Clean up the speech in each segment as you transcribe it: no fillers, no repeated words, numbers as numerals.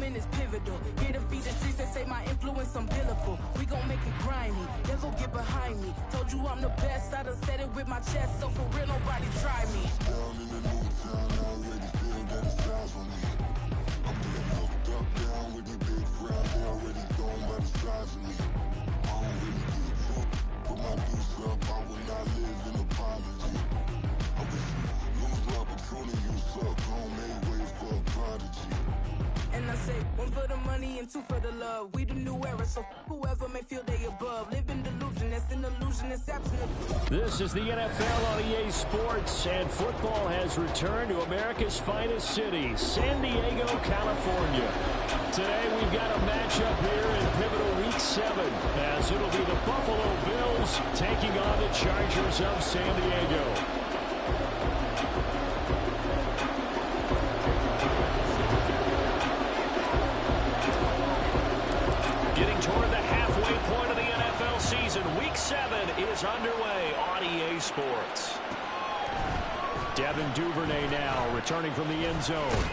moment is pivotal. Here to feed the streets, they say my influence umbilical. We gon' make it grimy, never get behind me. Told you I'm the best, I done said it with my chest. So for real, nobody try me. Down in the new town, I already feel that it's eyes on me. I'm being hooked up down with the big crowd. They already gone by the size of me. I don't really give a fuck. Put my deuce up, I will not live in apology. I wish you lose the opportunity, you suck. Home made way for a prodigy. And I say, one for the money and two for the love. We the new era, so whoever may feel they above. Live in delusion, that's an illusion, it's absent. This is the NFL on EA Sports, and football has returned to America's finest city, San Diego, California. Today we've got a matchup here in pivotal Week 7, as it'll be the Buffalo Bills taking on the Chargers of San Diego. Toward the halfway point of the NFL season, Week 7 is underway on EA Sports. Devin Duvernay now returning from the end zone.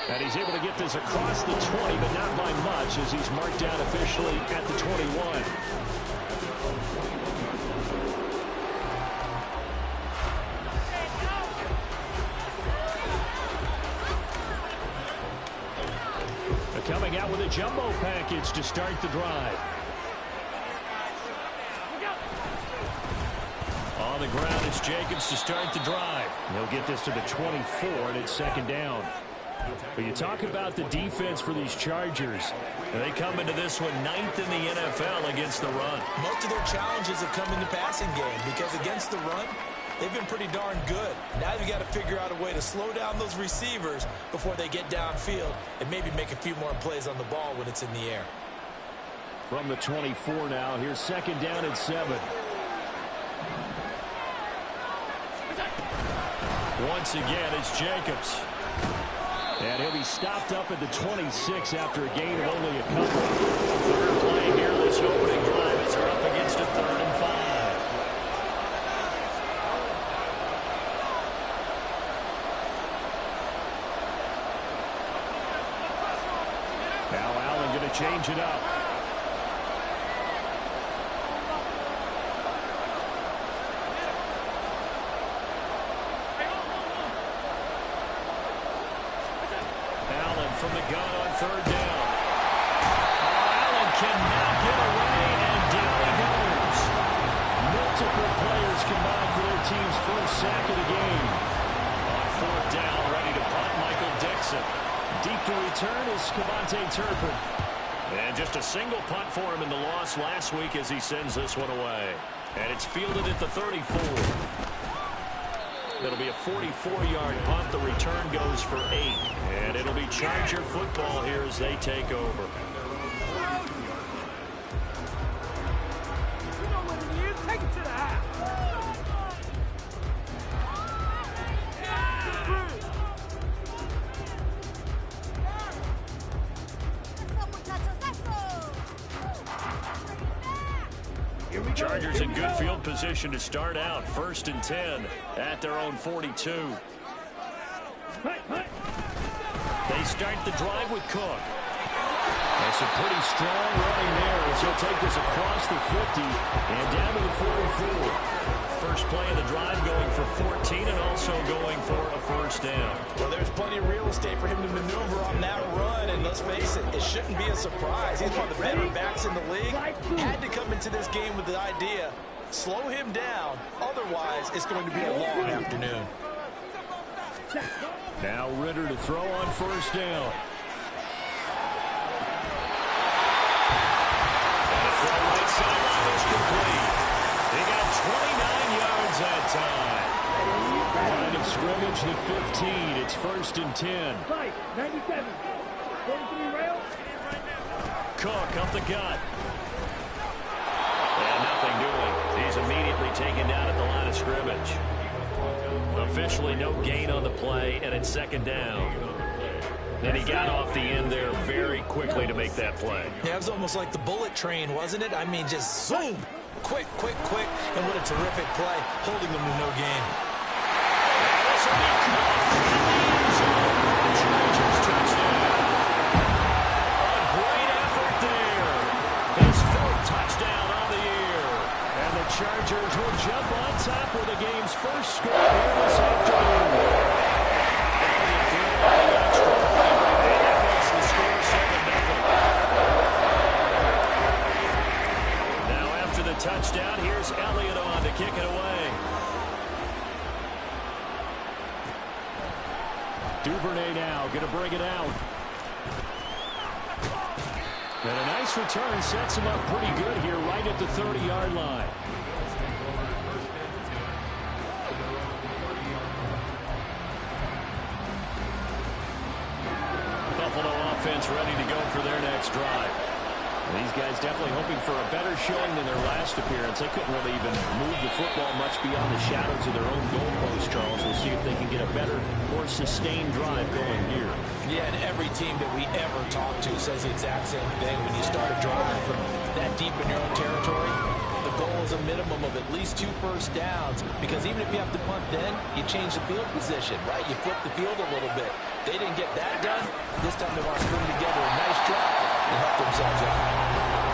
And he's able to get this across the 20, but not by much, as he's marked down officially at the 21. Coming out with a jumbo package to start the drive. On the ground, it's Jacobs to start the drive. He'll get this to the 24, and it's second down. But you talk about the defense for these Chargers. They come into this one 9th in the NFL against the run. Most of their challenges have come in the passing game because against the run, they've been pretty darn good. Now you've got to figure out a way to slow down those receivers before they get downfield and maybe make a few more plays on the ball when it's in the air. From the 24 now, here's second down and 7. Once again, it's Jacobs. And he'll be stopped up at the 26 after a gain of only a couple. Third play here this opening drive as they're up against a 3rd and 5. Change it up. Allen from the gun on 3rd down. Allen cannot get away, and down he goes. Multiple players combined for their team's first sack of the game. On 4th down, ready to punt, Michael Dixon. Deep to return is Cavante Turpin. And just a single punt for him in the loss last week as he sends this one away. And it's fielded at the 34. It'll be a 44-yard punt. The return goes for 8. And it'll be Charger football here as they take over. You know what it is. Take it to the house. Chargers in good field position to start out. 1st and 10 at their own 42. They start the drive with Cook. That's a pretty strong running there as he'll take this across the 50 and down to the 44. First play of the drive going for 14 and also going for a 1st down. Well, there's plenty of real estate for him to maneuver on that run, and let's face it, it shouldn't be a surprise. He's one of the better backs in the league. Had to come into this game with the idea, slow him down, otherwise it's going to be a long afternoon. Now Ritter to throw on 1st down. And a throw right sideline is complete. They got 29 yards that time. Line of scrimmage, the 15. It's 1st and 10. 97. 43 rails. Cook up the gut. And nothing doing. He's immediately taken down at the line of scrimmage. Officially no gain on the play, and it's 2nd down. And he got off the end there very quickly to make that play. Yeah, it was almost like the bullet train, wasn't it? I mean, just zoom. Quick, quick, quick. And what a terrific play, holding them to no gain. first score here this afternoon. Elliott threw on the extra point, and that makes the score 7-0. Now after the touchdown, here's Elliott on to kick it away. Duvernay now going to bring it out. And a nice return sets him up pretty good here right at the 30-yard line. Buffalo offense ready to go for their next drive. These guys definitely hoping for a better showing than their last appearance. They couldn't really even move the football much beyond the shadows of their own goalpost, Charles. We'll see if they can get a better, more sustained drive going here. Yeah, and every team that we ever talk to says the exact same thing. When you start a drive from that deep in your own territory, the goal is a minimum of at least 2 first downs, because even if you have to punt then, you change the field position, right? You flip the field a little bit. They didn't get that done. This time they want to string together a nice drive and help themselves out.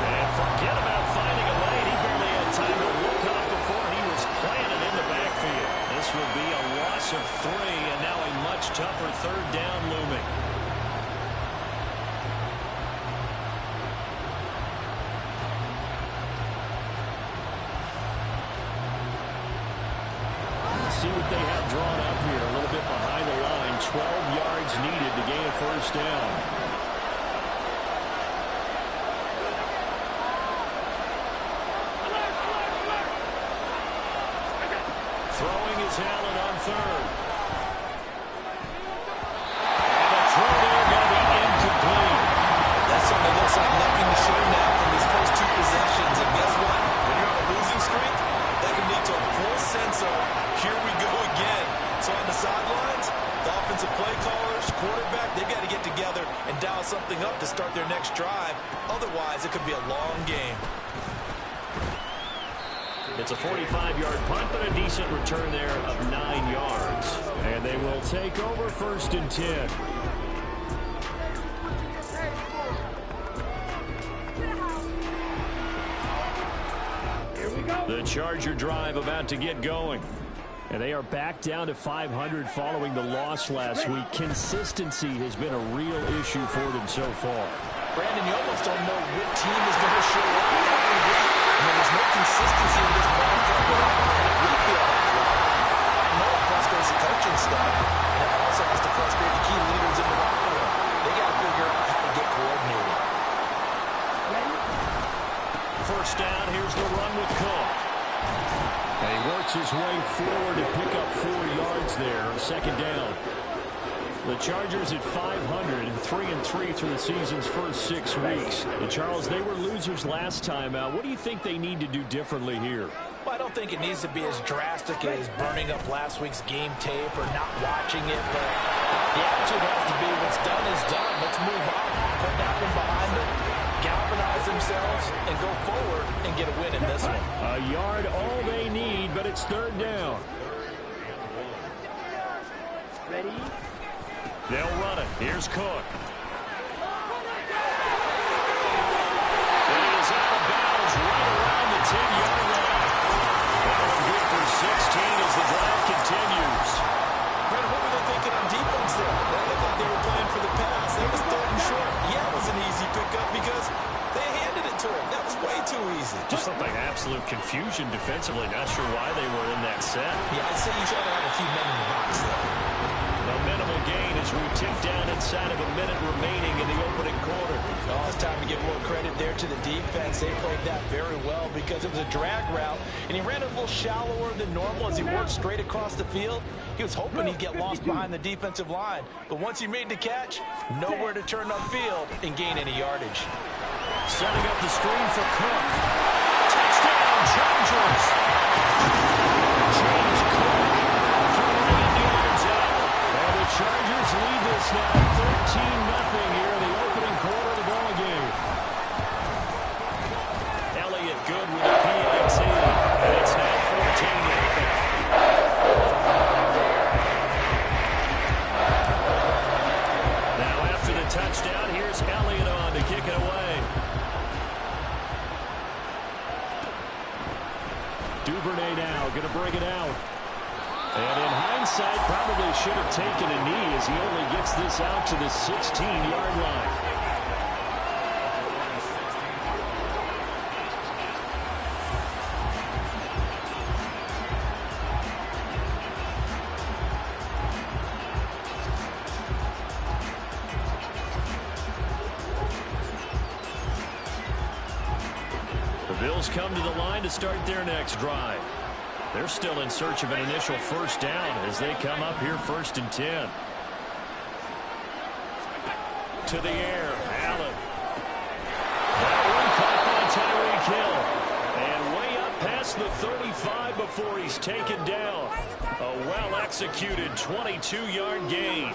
And forget about finding a lane. He barely had time to look up before he was planted in the backfield. This will be a loss of 3, and now a much tougher third down looming. See what they have drawn up here. A little bit behind the line. 12 yards needed to gain a first down. Throwing is Allen on third. And the throw there going to be incomplete. That certainly looks like nothing to show now from these first 2 possessions. And guess what? When you're on a losing streak, that can lead to a full sense of, here we go again. So on the sidelines, the offensive play callers, quarterback, they've got to get together and dial something up to start their next drive. Otherwise, it could be a long game. It's a 45-yard punt, but a decent return there of 9 yards. And they will take over 1st and 10. The Charger drive about to get going. And they are back down to 500 following the loss last week. Consistency has been a real issue for them so far. Brandon, you almost don't know what team is going to show up every week. I mean, there's no consistency in this ball club at all. We feel that way. I know it frustrates the coaching staff, and it also has to frustrate the key leaders in the locker room. They got to figure out how to get coordinated. First down, here's the run with Cook. And he works his way forward to pick up 4 yards there. 2nd down. The Chargers at 500, 3-3 through the season's first 6 weeks. And Charles, they were losers last time out. What do you think they need to do differently here? Well, I don't think it needs to be as drastic as burning up last week's game tape or not watching it, but the attitude has to be what's done is done. Let's move on, put that one behind them, galvanize themselves, and go forward and get a win in this one. A yard all they need, but it's 3rd down. Ready? They'll run it. Here's Cook. It is out of bounds right around the 10-yard line. Good for 16 as the drive continues. Brandon, what were they thinking on defense there? That looked like they were playing for the pass. That was 3rd and short. Yeah, it was an easy pickup because they handed it to him. That was way too easy. Just looked like absolute confusion defensively. Not sure why they were in that set. Yeah, I'd say you try to have a few men in the box there. A minimal gain as we tick down inside of a minute remaining in the opening quarter. Oh, it's time to give a little credit there to the defense. They played that very well because it was a drag route, and he ran a little shallower than normal as he worked straight across the field. He was hoping he'd get lost behind the defensive line, but once he made the catch, nowhere to turn upfield and gain any yardage. Setting up the screen for Cook. Touchdown, Chargers! James Cook from 8 yards out. And the Chargers lead this now 13-0 here in the opening quarter of the ball game. Elliott good with the PAT, and it's now 14-0. Now after the touchdown, here's Elliott on to kick it away. Duvernay now going to bring it out. And in hindsight, probably should have taken a knee as he only gets this out to the 16-yard line. The Bills come to the line to start their next drive. They're still in search of an initial first down as they come up here 1st and 10. To the air, Allen. That one caught by Tyreek Hill. And way up past the 35 before he's taken down. A well-executed 22-yard gain.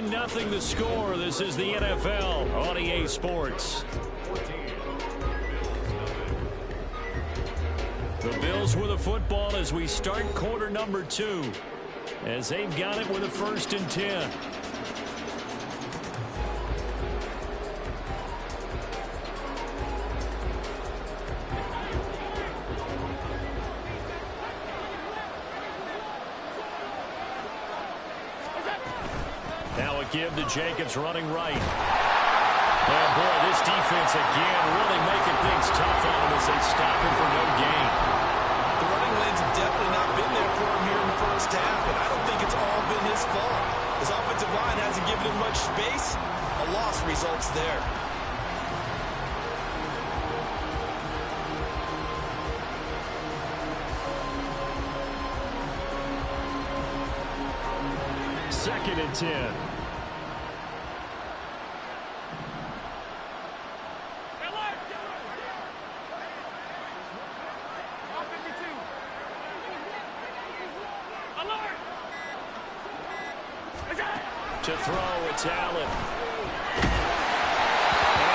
Nothing the score. This is the NFL on EA Sports. The Bills with a football as we start quarter number 2. As they've got it with a 1st and 10. Give to Jacobs running right. Oh, boy, this defense again really making things tough on him as they stop him for no gain. The running lanes have definitely not been there for him here in the first half, and I don't think it's all been his fault. His offensive line hasn't given him much space. A loss results there. Second and 10. To throw, it's Allen. And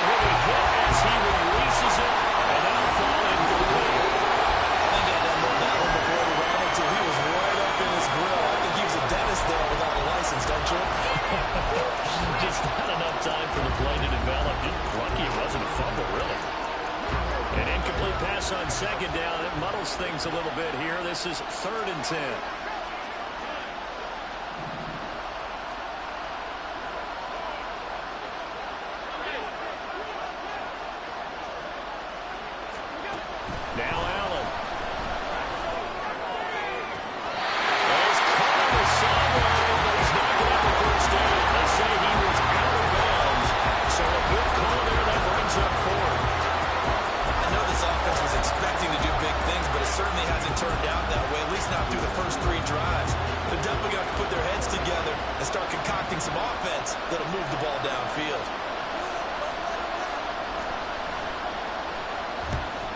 he'll be hit as he releases it, and that'll fall incomplete. I think I done that one before we ran into. He was right up in his grill. I think he was a dentist there without a license, don't you? Just not enough time for the play to develop. Just lucky it wasn't a fumble, really. An incomplete pass on second down. It muddles things a little bit here. This is 3rd and 10.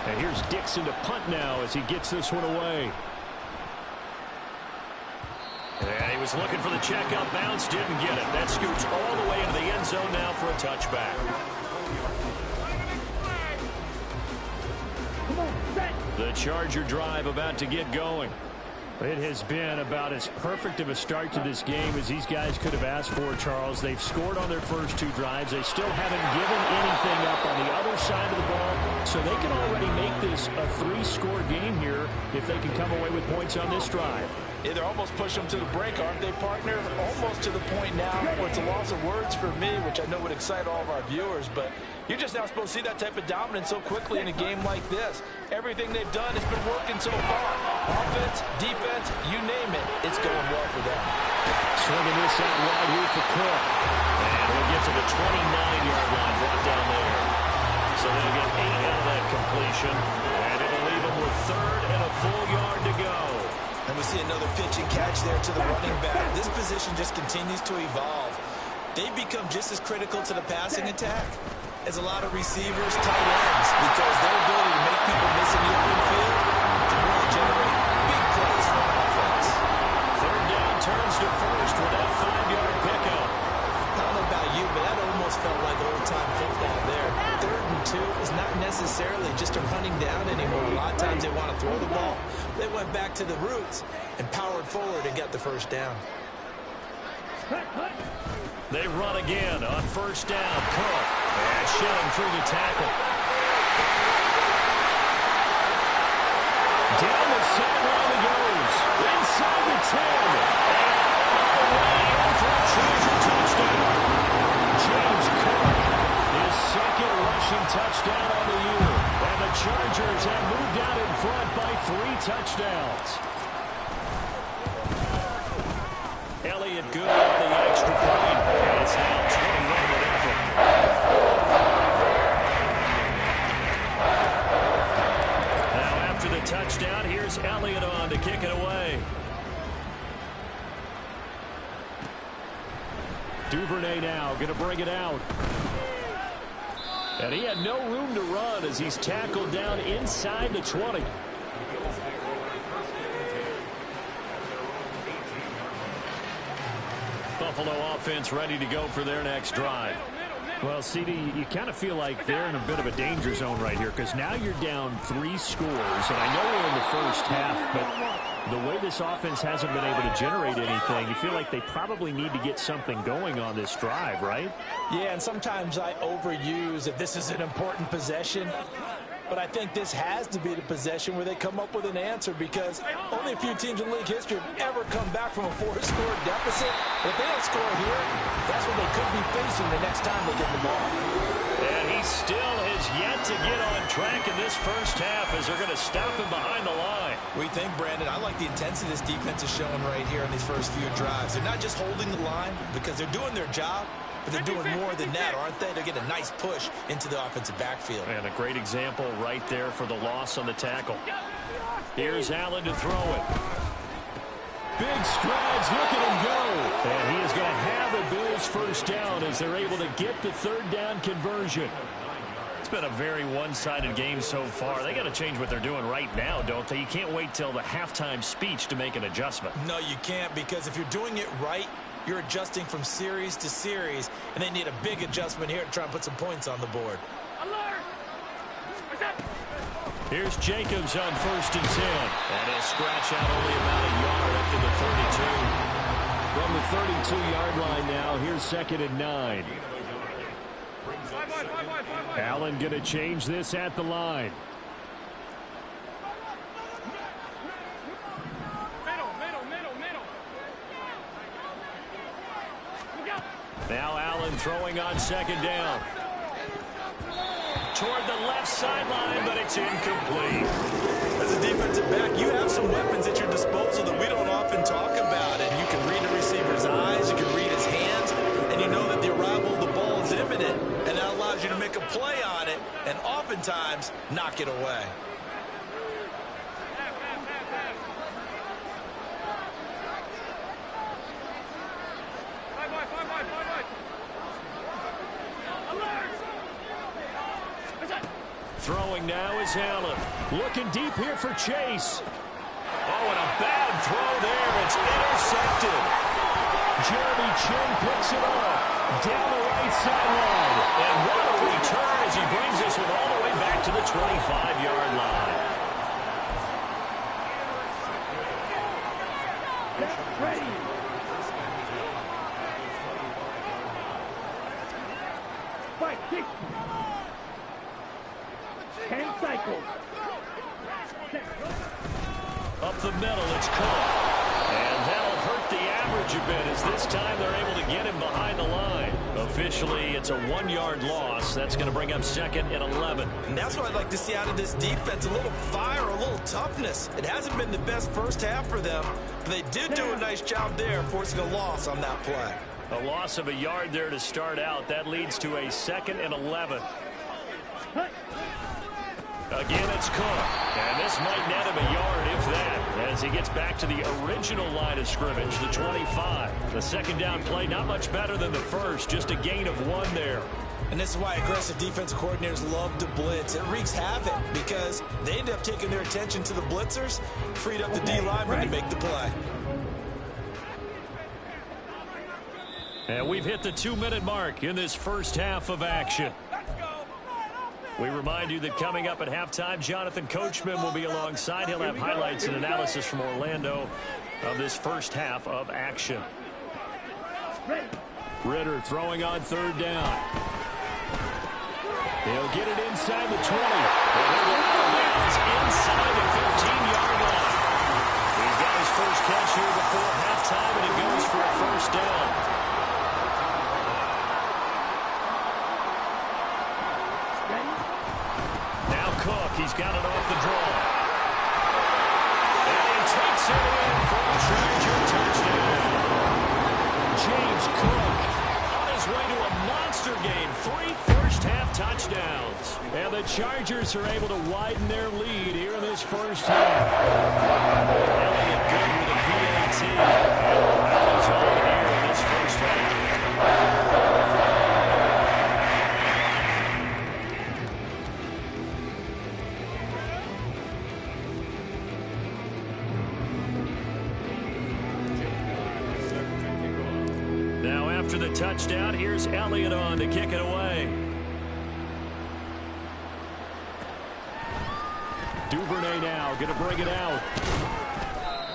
And here's Dixon to punt now as he gets this one away. And he was looking for the check-up bounce, didn't get it. That scoots all the way into the end zone now for a touchback. The Charger drive about to get going. It has been about as perfect of a start to this game as these guys could have asked for, Charles. They've scored on their first 2 drives. They still haven't given anything up on the other side of the ball, so they can already make this a 3-score game here if they can come away with points on this drive. Yeah, they're almost pushing them to the break, aren't they, partner? Almost to the point now where it's a loss of words for me, which I know would excite all of our viewers, but you're just now supposed to see that type of dominance so quickly in a game like this. Everything they've done has been working so far. Offense, defense, you name it, it's going well for them. Swinging this out wide here for Cook. And we'll get to the 29-yard line brought down there. So they'll get 8 out of that completion, and it'll leave them with 3rd and a full yard to go. And we see another pitch and catch there to the running back. This position just continues to evolve. They've become just as critical to the passing attack as a lot of receivers, tight ends, because their ability to make people miss in the open field can really generate big plays for an offense. 3rd down turns to 1st with that 5-yard pickup. I don't know about you, but that almost felt like old-time football there. 3rd and 2 is not necessarily just a running down anymore. A lot of times they want to throw the ball. They went back to the roots and powered forward and got the 1st down. They run again on first down. Cook. And shelling through the tackle. Down the sideline he goes. Inside the 10. And all the way in for a treasure touchdown. James Cook, his second rushing touchdown on the year. And the Chargers have moved out in front by 3 touchdowns. Elliott good on the extra point. And it's now 21-0. Now after the touchdown, here's Elliott on to kick it away. Duvernay now going to bring it out. And he had no room to run as he's tackled down inside the 20. Buffalo offense ready to go for their next drive. Well, CD, you kind of feel like they're in a bit of a danger zone right here because now you're down 3 scores. And I know we're in the first half, but the way this offense hasn't been able to generate anything, you feel like they probably need to get something going on this drive, right? Yeah, and sometimes I overuse that this is an important possession. But I think this has to be the possession where they come up with an answer because only a few teams in league history have ever come back from a 4-score deficit. But if they don't score here, that's what they could be facing the next time they get the ball. And he still has yet to get on track in this first half as they're going to stop him behind the line. What do you think, Brandon? I like the intensity this defense is showing right here in these first few drives. They're not just holding the line because they're doing their job, but they're doing more than that, aren't they? They're getting a nice push into the offensive backfield. And a great example right there for the loss on the tackle. Here's Allen to throw it. Big strides, look at him go. And he is going to have a Bills first down as they're able to get the 3rd down conversion. It's been a very one-sided game so far. They got to change what they're doing right now, don't they? You can't wait till the halftime speech to make an adjustment. No, you can't, because if you're doing it right, you're adjusting from series to series, and they need a big adjustment here to try and put some points on the board. Here's Jacobs on 1st and 10. And he'll scratch out only about a yard up to the 32. From the 32-yard line now, here's 2nd and 9. Allen going to change this at the line. Now Allen throwing on 2nd down. Toward the left sideline, but it's incomplete. As a defensive back, you have some weapons at your disposal that we don't often talk about. And you can read the receiver's eyes, you can read his hands, and you know that the arrival of the ball is imminent. And that allows you to make a play on it and oftentimes knock it away. Throwing now is Allen. Looking deep here for Chase. Oh, and a bad throw there. It's intercepted. Jeremy Chin picks it off down the right sideline. And what a return as he brings this one all the way back to the 25-yard line. Ready. Fight, kick. 10 cycles. Up the middle, it's Cook. And that'll hurt the average a bit as this time they're able to get him behind the line. Officially, it's a 1-yard loss. That's going to bring up 2nd and 11. And that's what I'd like to see out of this defense, a little fire, a little toughness. It hasn't been the best first half for them, but they did do a nice job there, forcing a loss on that play. A loss of a yard there to start out. That leads to a 2nd and 11. Again, it's Cook. And this might net him a yard, if that, as he gets back to the original line of scrimmage, the 25. The 2nd down play, not much better than the first, just a gain of 1 there. And this is why aggressive defensive coordinators love to blitz. It wreaks havoc because they end up taking their attention to the blitzers, freed up the D lineman to make the play. And we've hit the 2-minute mark in this first half of action. We remind you that coming up at halftime, Jonathan Coachman will be alongside. He'll have highlights and analysis from Orlando of this first half of action. Ready. Ritter throwing on third down. He'll get it inside the 20. And he'll go out of bounds inside the 15-yard line. He's got his first catch here before halftime, and it goes for a first down. Ready. Now Cook, he's got it off the draw. And he takes it in for a Charger touchdown. James Cook on his way to a monster game. 3 first-half touchdowns. And the Chargers are able to widen their lead here in this first half. Elliott good with a PAT. And rallies on here in this first half. Now after the touchdown, here's Elliott on to kick it away. Duvernay now going to bring it out.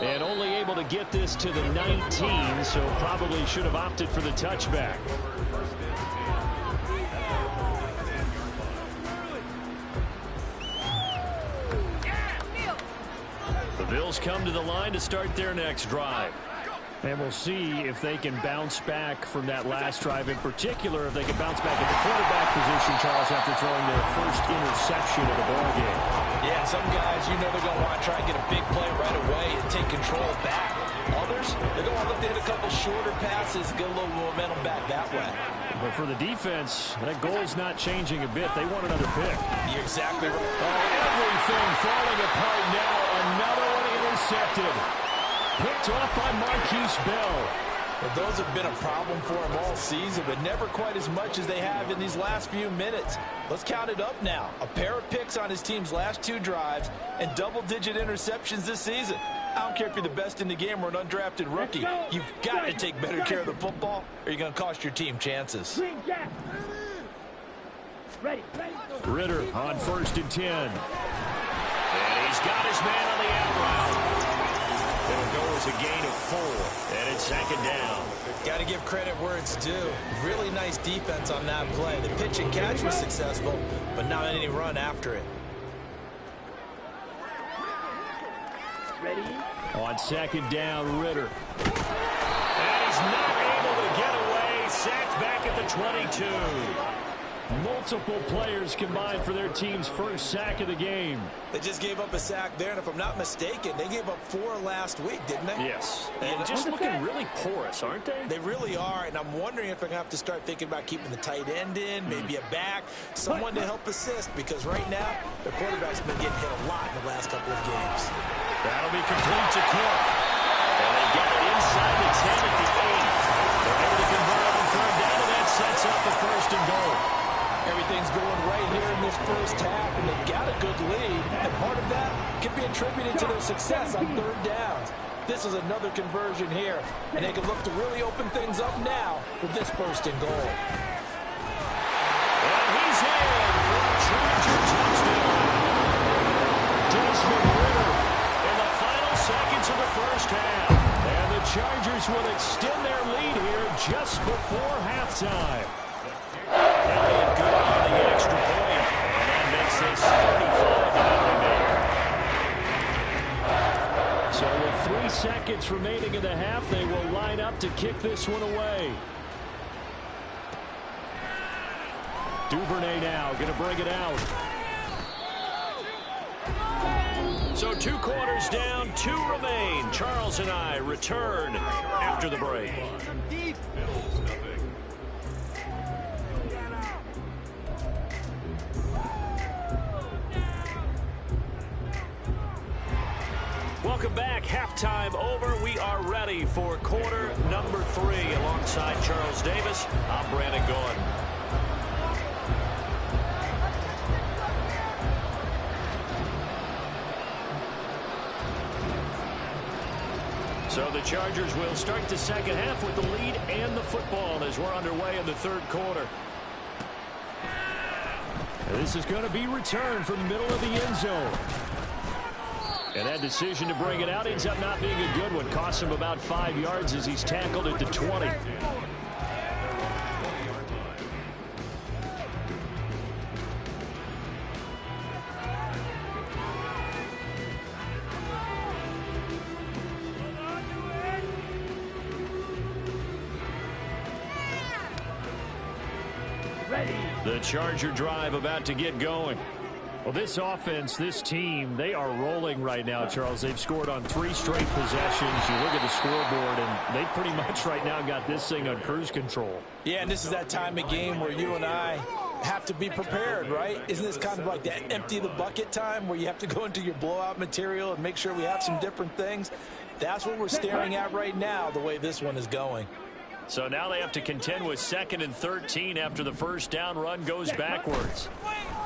And only able to get this to the 19, so probably should have opted for the touchback. The Bills come to the line to start their next drive. And we'll see if they can bounce back from that last drive, in particular if they can bounce back at the quarterback position, Charles, after throwing their first interception of the ballgame. Yeah, some guys, you know they're going to want to try and get a big play right away and take control back. Others, they're going to look to hit a couple shorter passes, get a little momentum back that way. But for the defense, that goal's not changing a bit. They want another pick. You're exactly right. Everything falling apart now. Another one intercepted. Picked off by Marquise Bell. Well, those have been a problem for him all season, but never quite as much as they have in these last few minutes. Let's count it up now. A pair of picks on his team's last 2 drives and double-digit interceptions this season. I don't care if you're the best in the game or an undrafted rookie. You've got to take better care of the football or you're going to cost your team chances. Green jack. Ready. Ritter on 1st and 10. And he's got his man on the out route. It'll go as a gain of 4, and it's 2nd down. Got to give credit where it's due. Really nice defense on that play. The pitch and catch was successful, but not any run after it. Ready. On 2nd down, Ritter. And he's not able to get away. Sacked back at the 22. Multiple players combined for their team's first sack of the game. They just gave up a sack there, and if I'm not mistaken, they gave up 4 last week, didn't they? Yes. And just looking really porous, aren't they? They really are, and I'm wondering if I'm going to have to start thinking about keeping the tight end in, maybe a back, someone to help assist, because right now, the quarterback's been getting hit a lot in the last couple of games. That'll be complete to Cook. And they get it inside the 10 at the 8. They're able to convert on 3rd down, and that sets up the 1st and goal. Everything's going right here in this first half, and they've got a good lead, and part of that can be attributed to their success on 3rd downs. This is another conversion here, and they can look to really open things up now with this 1st and goal. And he's in for a Charger touchdown. Desmond Ritter in the final seconds of the first half. And the Chargers will extend their lead here just before halftime. Elliott good on the extra point, and that makes this 35-0. So with 3 seconds remaining in the half, they will line up to kick this one away. Duvernay now going to bring it out. So 2 quarters down, 2 remain. Charles and I return after the break. Welcome back. Halftime over. We are ready for quarter number 3. Alongside Charles Davis, I'm Brandon Gordon. So the Chargers will start the second half with the lead and the football as we're underway in the 3rd quarter. This is going to be returned from the middle of the end zone. And that decision to bring it out ends up not being a good one. Costs him about 5 yards as he's tackled at the 20. The Charger drive about to get going. Well, this offense, this team, they are rolling right now, Charles. They've scored on 3 straight possessions. You look at the scoreboard, and they pretty much right now got this thing on cruise control. Yeah, and this is that time of game where you and I have to be prepared, right? Isn't this kind of like that empty the bucket time where you have to go into your blowout material and make sure we have some different things? That's what we're staring at right now, the way this one is going. So now they have to contend with 2nd and 13 after the first down run goes backwards.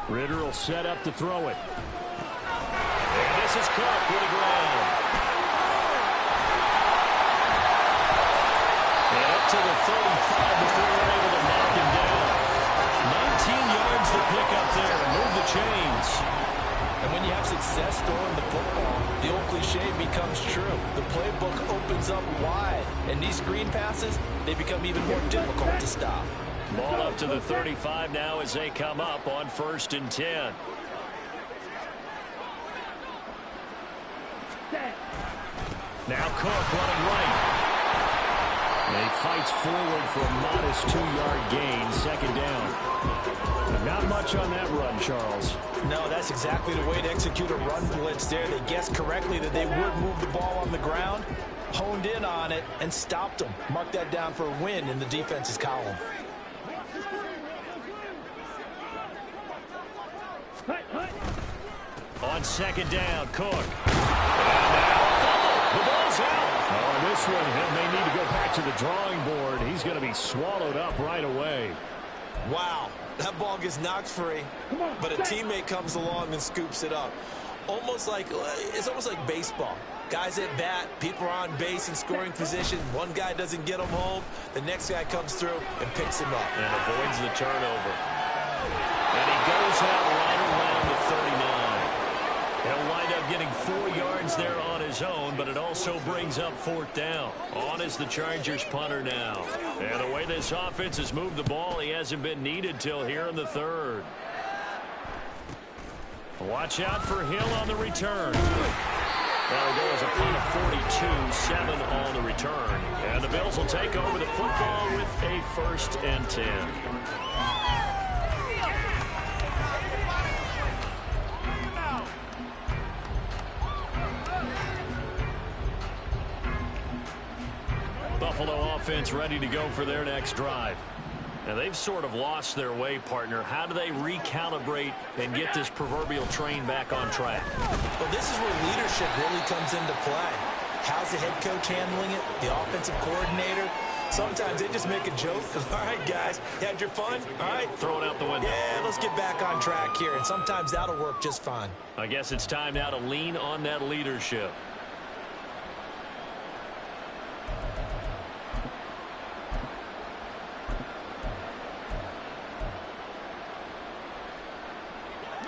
Ritter will set up to throw it. And this is Cook with the ground. And up to the 35 before they're able to knock him down. 19 yards to pick up there and move the chains. And when you have success throwing the football, the old cliche becomes true. The playbook opens up wide, and these screen passes, they become even more difficult to stop. Ball up to the 35 now as they come up on 1st and 10. Now Cook running right. And he fights forward for a modest 2-yard gain, 2nd down. Not much on that run, Charles. No, that's exactly the way to execute a run blitz there. They guessed correctly that they would move the ball on the ground, honed in on it, and stopped them. Mark that down for a win in the defense's column. On 2nd down, Cook. And now the ball's out. On this one, he may need to go back to the drawing board. He's going to be swallowed up right away. Wow, that ball gets knocked free, but a teammate comes along and scoops it up. It's almost like baseball. Guys at bat, people are on base in scoring position. One guy doesn't get him home. The next guy comes through and picks him up. And avoids the turnover. And he goes out right around the 39. He'll wind up getting 4 yards there on his own, but it also brings up 4th down. On is the Chargers punter now. And the way this offense has moved the ball, he hasn't been needed till here in the 3rd. Watch out for Hill on the return. That'll go as a punt of 42, 7 on the return. And the Bills will take over the football with a 1st and 10. Buffalo offense ready to go for their next drive. Now they've sort of lost their way, partner. How do they recalibrate and get this proverbial train back on track? Well, this is where leadership really comes into play. How's the head coach handling it? The offensive coordinator? Sometimes they just make a joke. All right, guys, you had your fun? All right. Throw it out the window. Yeah, let's get back on track here. And sometimes that'll work just fine. I guess it's time now to lean on that leadership.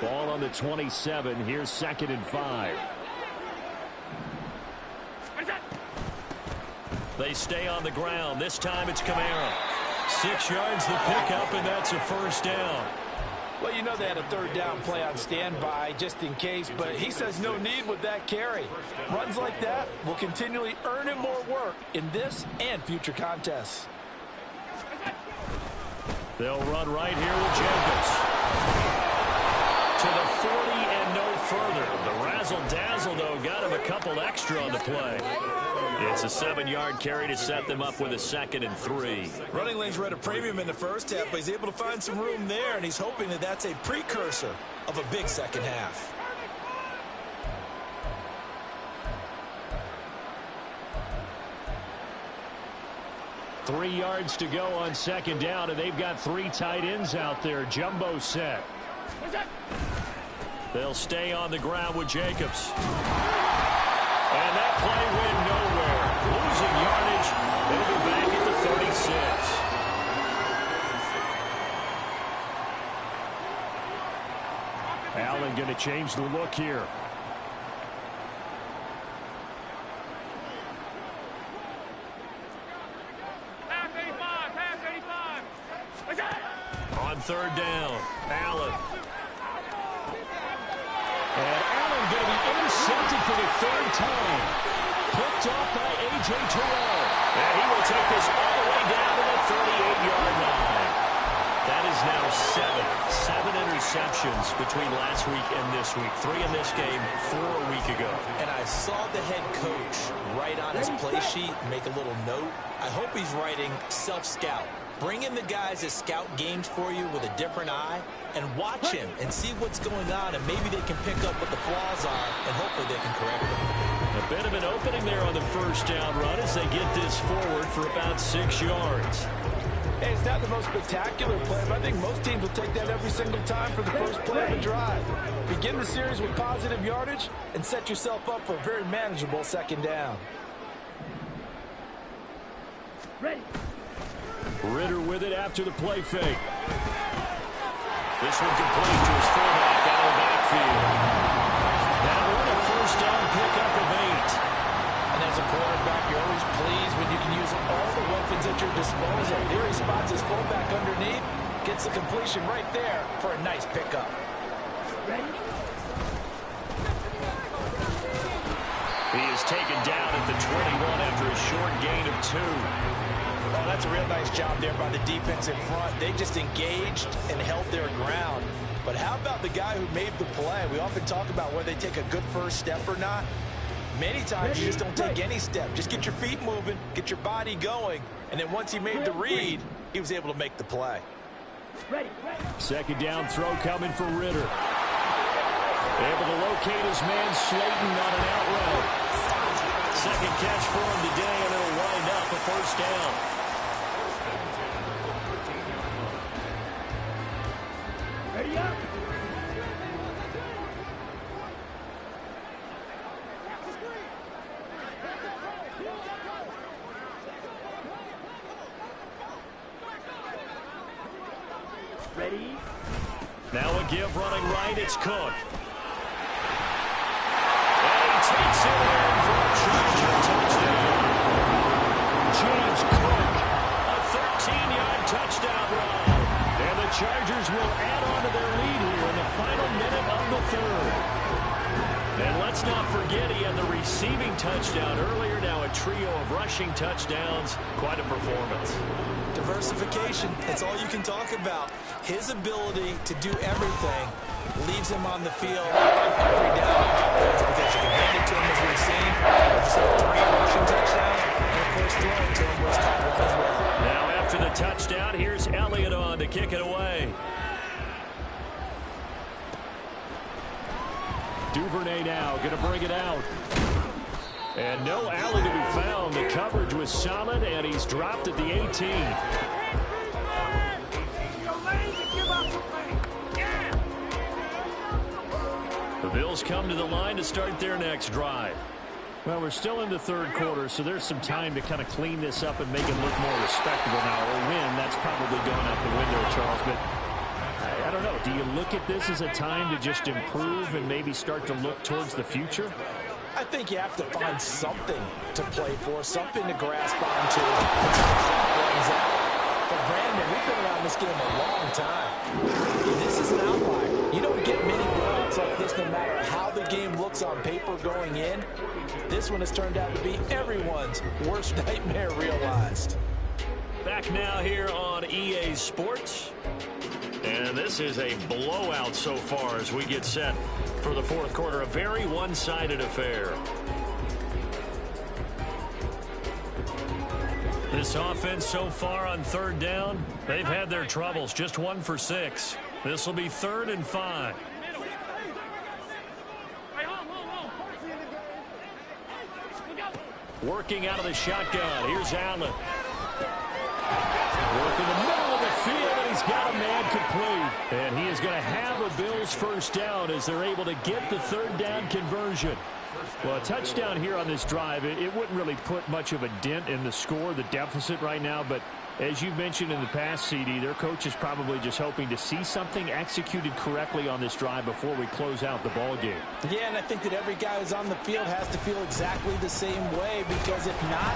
Ball on the 27. Here's 2nd and 5. They stay on the ground. This time it's Kamara. 6 yards to pick up, and that's a 1st down. Well, you know they had a 3rd down play on standby just in case, but he says no need with that carry. Runs like that will continually earn him more work in this and future contests. They'll run right here with Jacobs. To the 40 and no further. The razzle-dazzle, though, got him a couple extra on the play. It's a 7-yard carry to set them up with a 2nd and 3. Running lanes were at a premium in the first half, but he's able to find some room there, and he's hoping that that's a precursor of a big second half. Three yards to go on 2nd down, and they've got 3 tight ends out there. Jumbo set. They'll stay on the ground with Jacobs. And that play went nowhere. Losing yardage. They'll be back at the 36. Allen going to change the look here. On 3rd down, Allen. And Allen going to be intercepted for the 3rd time. Picked off by A.J. Terrell. And he will take this all the way down to the 38-yard line. That is now 7 interceptions between last week and this week. 3 in this game, 4 a week ago. And I saw the head coach write on his play sheet, make a little note. I hope he's writing self-scout. Bring in the guys that scout games for you with a different eye and watch him and see what's going on, and maybe they can pick up what the flaws are, and hopefully they can correct them. A bit of an opening there on the first down run as they get this forward for about 6 yards. Hey, it's not the most spectacular play, but I think most teams will take that every single time for the first play of the drive. Begin the series with positive yardage and set yourself up for a very manageable second down. Ready. Ritter with it after the play fake. This one complete to his fullback out of the backfield. That one a first down pickup of 8. And as a quarterback, you're always pleased when you can use all the weapons at your disposal. Here he spots his fullback underneath, gets the completion right there for a nice pickup. Ready. He is taken down at the 21 after a short gain of 2. Oh, that's a real nice job there by the defense in front. They just engaged and held their ground. But how about the guy who made the play? We often talk about whether they take a good first step or not. Many times you just don't take any step. Just get your feet moving, get your body going, and then once he made the read, he was able to make the play. Ready. Second down throw coming for Ritter. Able to locate his man Slayton on an out route. Second catch for him today, and it'll wind up a first down. Ready up. Ready. Now a give running right, it's Cook. And he takes it in for a Charger touchdown. James Cook, a 13-yard touchdown run. And the Chargers will add on to their lead here in the final minute of the third. And let's not forget he had the receiving touchdown earlier. Now a trio of rushing touchdowns. Quite a performance. Diversification, that's all you can talk about. His ability to do everything leaves him on the field every down because you can hand it to him, as we've seen. Just 3 rushing touchdowns, and of course throwing to him was top 1 as well. Now after the touchdown, here's Elliott on to kick it away. Duvernay now going to bring it out. And no alley to be found. The coverage was solid, and he's dropped at the 18. The Bills come to the line to start their next drive. Well, we're still in the third quarter, so there's some time to kind of clean this up and make it look more respectable now. A win, that's probably going out the window, Charles, but I don't know. Do you look at this as a time to just improve and maybe start to look towards the future? I think you have to find something to play for, something to grasp onto. But Brandon, we've been around this game a long time. This is an outlier. You don't get many blowouts like this no matter how the game looks on paper going in. This one has turned out to be everyone's worst nightmare realized. Back now here on EA Sports. And this is a blowout so far as we get set for the fourth quarter. A very one-sided affair. This offense so far on third down, they've had their troubles. Just 1 for 6. This will be 3rd and 5. Working out of the shotgun. Here's Allen. Working the middle of the field, and he's got a man complete. And he is going to have a Bills first down as they're able to get the third down conversion. Well, a touchdown here on this drive, it wouldn't really put much of a dent in the score, the deficit right now. But as you mentioned in the past, CD, their coach is probably just hoping to see something executed correctly on this drive before we close out the ball game. Yeah, and I think that every guy who's on the field has to feel exactly the same way, because if not,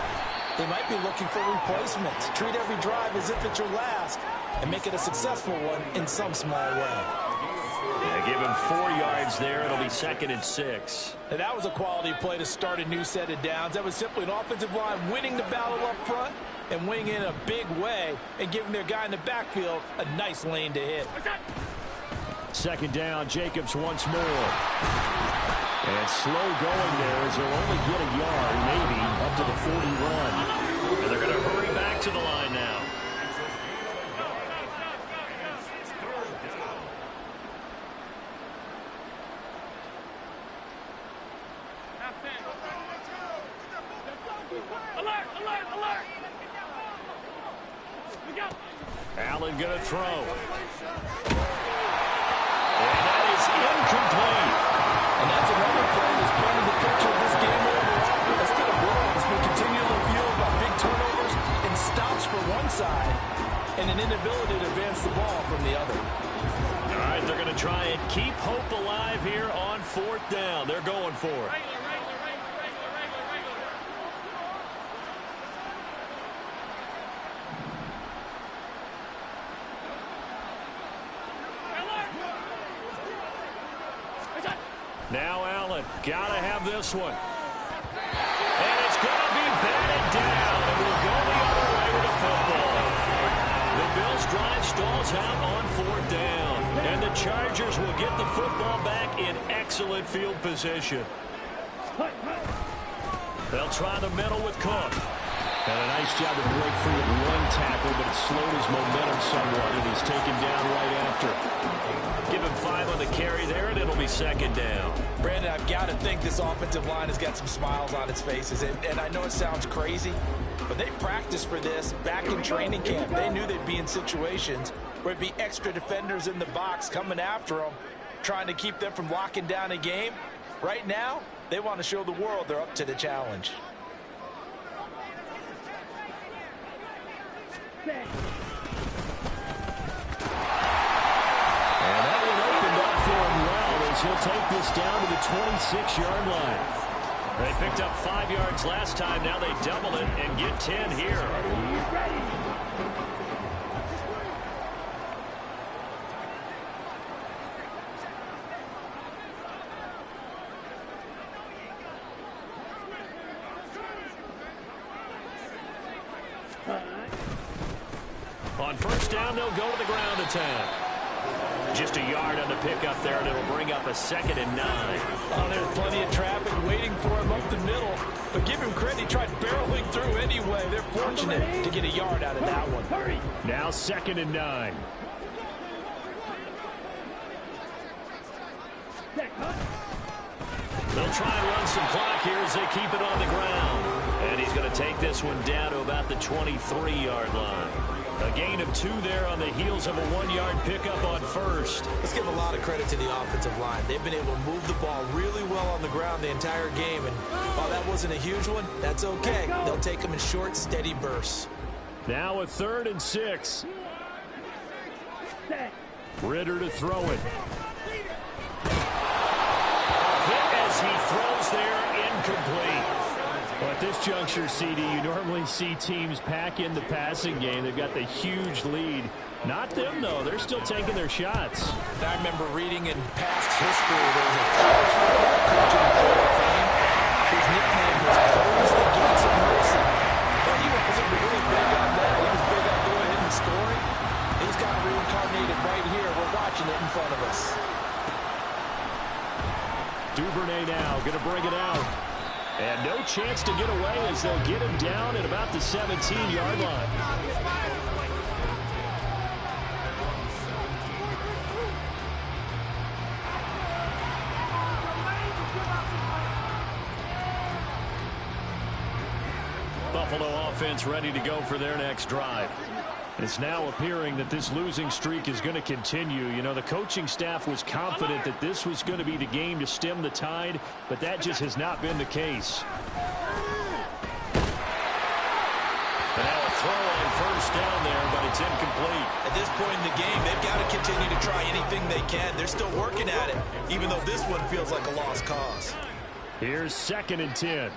they might be looking for replacements. Treat every drive as if it's your last and make it a successful one in some small way. They give him 4 yards there. It'll be 2nd and 6. And that was a quality play to start a new set of downs. That was simply an offensive line winning the battle up front and winning in a big way and giving their guy in the backfield a nice lane to hit. 2nd down, Jacobs once more. And slow going there as they'll only get a yard, maybe, up to the 41. And they're going to hurry back to the line now. Allen going to throw. And that is incomplete. And that's another play that's painted the picture of this game over. Instead of blowouts, we continue to feel about big turnovers and stops for one side and an inability to advance the ball from the other. All right, they're going to try and keep hope alive here on 4th down. They're going for it. Now Allen, gotta have this one. And it's gonna be batted down. It will go the other way with the football. The Bills drive stalls out on 4th down. And the Chargers will get the football back in excellent field position. They'll try the middle with Cook. And a nice job to break free of one tackle, but it slowed his momentum somewhat, and he's taken down right after. Give him 5 on the carry there, and it'll be 2nd down. Brandon, I've got to think this offensive line has got some smiles on its faces. And I know it sounds crazy, but they practiced for this back in training camp. They knew they'd be in situations where it'd be extra defenders in the box coming after them, trying to keep them from locking down a game. Right now, they want to show the world they're up to the challenge. And that one opened up for him well as he'll take this down to the 26-yard line. They picked up 5 yards last time. Now they double it and get 10 here. On 1st down, they'll go to the ground attack. Just a yard on the pickup there, and it'll bring up a 2nd and 9. Oh, there's plenty of traffic waiting for him up the middle. But give him credit, he tried barreling through anyway. They're fortunate to get a yard out of that one. Now 2nd and 9. They'll try and run some clock here as they keep it on the ground. And he's going to take this one down to about the 23-yard line. A gain of 2 there on the heels of a 1-yard pickup on 1st. Let's give a lot of credit to the offensive line. They've been able to move the ball really well on the ground the entire game. And while that wasn't a huge one, that's okay. They'll take them in short, steady bursts. Now a 3rd and 6. Ritter to throw it. Hit as he throws there, incomplete. Well, at this juncture, CD, you normally see teams pack in the passing game. They've got the huge lead. Not them, though. They're still taking their shots. I remember reading in past history, there was a college football coach in the Hall of Fame whose nickname was Close the Gates of Mercy. But he wasn't really big on that. He was big on going ahead and scoring. He's got it reincarnated right here. We're watching it in front of us. Duvernay now going to bring it out. And no chance to get away as they'll get him down at about the 17-yard line. Buffalo offense ready to go for their next drive. It's now appearing that this losing streak is going to continue. You know, the coaching staff was confident that this was going to be the game to stem the tide, but that just has not been the case. And now a throw on 1st down there, but it's incomplete. At this point in the game, they've got to continue to try anything they can. They're still working at it, even though this one feels like a lost cause. Here's 2nd and 10.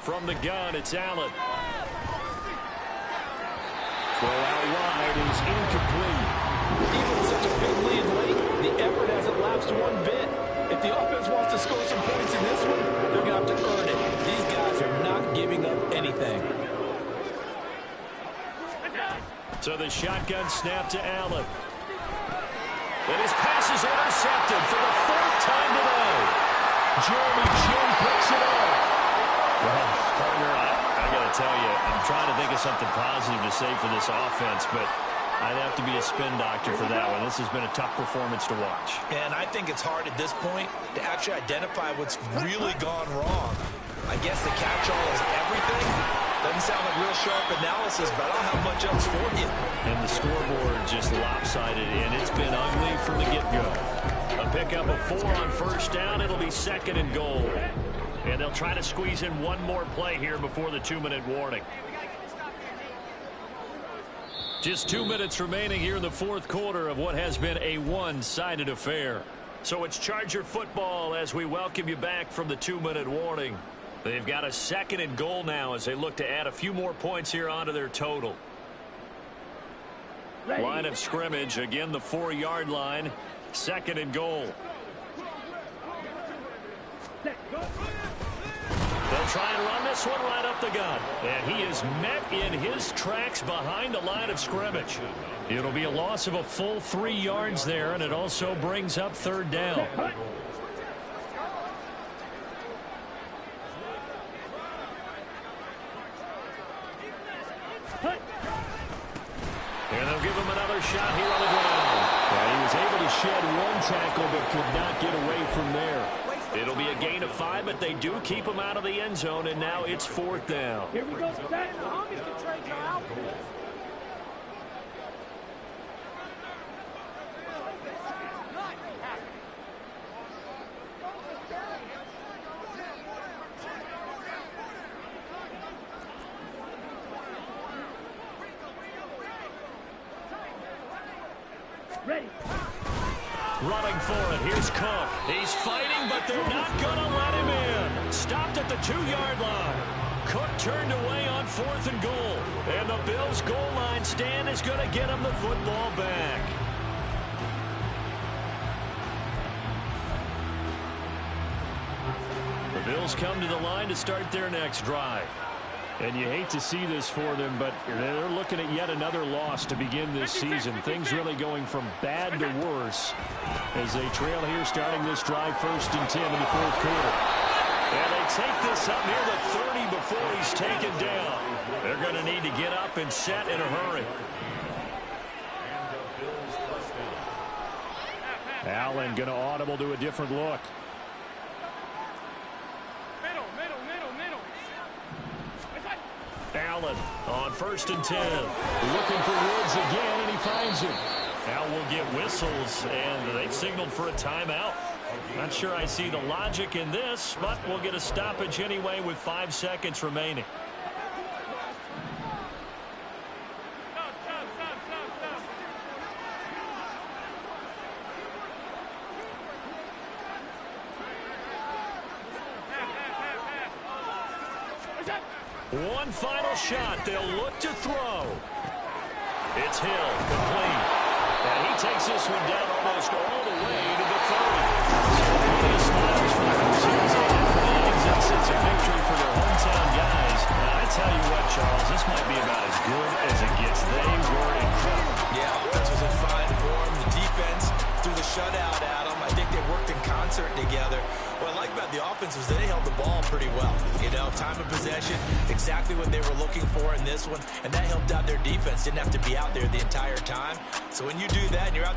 From the gun, it's Allen. Throw out wide is incomplete. Even with such a big lead late, the effort hasn't lapsed one bit. If the offense wants to score some points in this one, they're going to have to earn it. These guys are not giving up anything. So the shotgun snap to Allen. And his pass is intercepted for the fourth time today. Jeremy Chin picks it up. Well, partner, I got to tell you, I'm trying to think of something positive to say for this offense, but I'd have to be a spin doctor for that one. This has been a tough performance to watch. And I think it's hard at this point to actually identify what's really gone wrong. I guess the catch-all is everything. Doesn't sound like real sharp analysis, but I don't have much else for you. And the scoreboard just lopsided, and it's been ugly from the get-go. A pickup of 4 on first down. It'll be 2nd and goal. And they'll try to squeeze in one more play here before the 2-minute warning. Just 2 minutes remaining here in the fourth quarter of what has been a one-sided affair. So it's Charger football as we welcome you back from the 2-minute warning. They've got a 2nd and goal now as they look to add a few more points here onto their total. Line of scrimmage, again the 4-yard line, 2nd and goal. They'll try and run this one right up the gut. And he is met in his tracks behind the line of scrimmage. It'll be a loss of a full 3 yards there, and it also brings up 3rd down. And they'll give him another shot here on the ground. And he was able to shed one tackle but could not get away from there. It'll be a gain of 5, but they do keep him out of the end zone, and now it's 4th down. Here we go, set. The homies can trade your outfit. Ready. Running for it. Here's Cook. He's fighting, but they're not going to let him in. Stopped at the 2-yard line. Cook turned away on 4th and goal. And the Bills' goal line stand is going to get him the football back. The Bills come to the line to start their next drive. And you hate to see this for them, but they're looking at yet another loss to begin this season. Things really going from bad to worse as they trail here starting this drive 1st and 10 in the fourth quarter. And they take this up near the 30 before he's taken down. They're going to need to get up and set in a hurry. Allen going to audible to a different look. Allen on 1st and 10. Looking for Woods again, and he finds him. Now we'll get whistles, and they've signaled for a timeout. Not sure I see the logic in this, but we'll get a stoppage anyway with 5 seconds remaining. One final shot. They'll look to throw. It's Hill, complete. And he takes this one down almost all the way to the 30. Plenty of smiles for the Chise after the exits. It's a victory for their hometown guys. Now, I tell you what, Charles, this might be about as good as it gets. They were incredible. Yeah, offense was in fine form. The defense threw the shutout at them. I think they worked in concert together. What I like about the offense was they held the ball pretty well. You know, time of possession, exactly what they were looking for in this one, and that helped out their defense. Didn't have to be out there the entire time. So when you do that and you're out